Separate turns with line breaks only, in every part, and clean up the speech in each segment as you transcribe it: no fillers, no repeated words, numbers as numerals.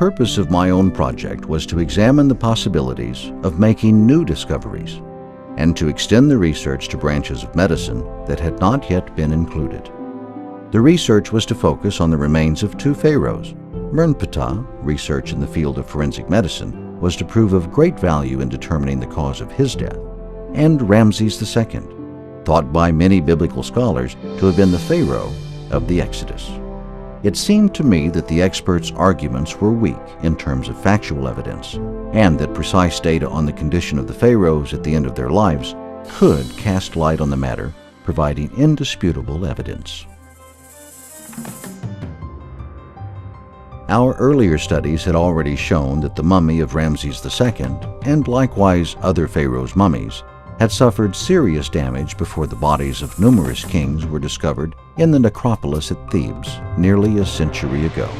purpose of my own project was to examine the possibilities of making new discoveries and to extend the research to branches of medicine that had not yet been included. The research was to focus on the remains of two pharaohs. Rampant research in the field of forensic medicine was to prove of great value in determining the cause of his death, and Ramses II, thought by many biblical scholars to have been the pharaoh of the Exodus. It seemed to me that the experts' arguments were weak in terms of factual evidence, and that precise data on the condition of the pharaohs at the end of their lives could cast light on the matter, providing indisputable evidence. Our earlier studies had already shown that the mummy of Ramses II, and likewise other pharaohs' mummies, had suffered serious damage before the bodies of numerous kings were discovered in the necropolis at Thebes nearly a century ago.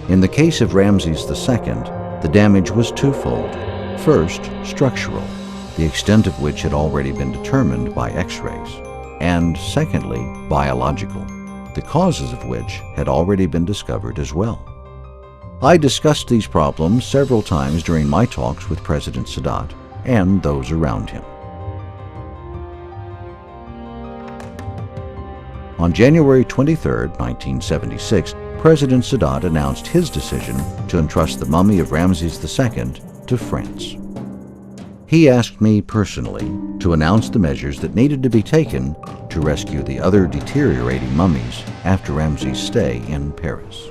In the case of Ramses II, the damage was twofold. First, structural, the extent of which had already been determined by X-rays, and secondly, biological, the causes of which had already been discovered as well. I discussed these problems several times during my talks with President Sadat and those around him. On January 23, 1976, President Sadat announced his decision to entrust the mummy of Ramses II to France. He asked me personally to announce the measures that needed to be taken to rescue the other deteriorating mummies after Ramses' stay in Paris.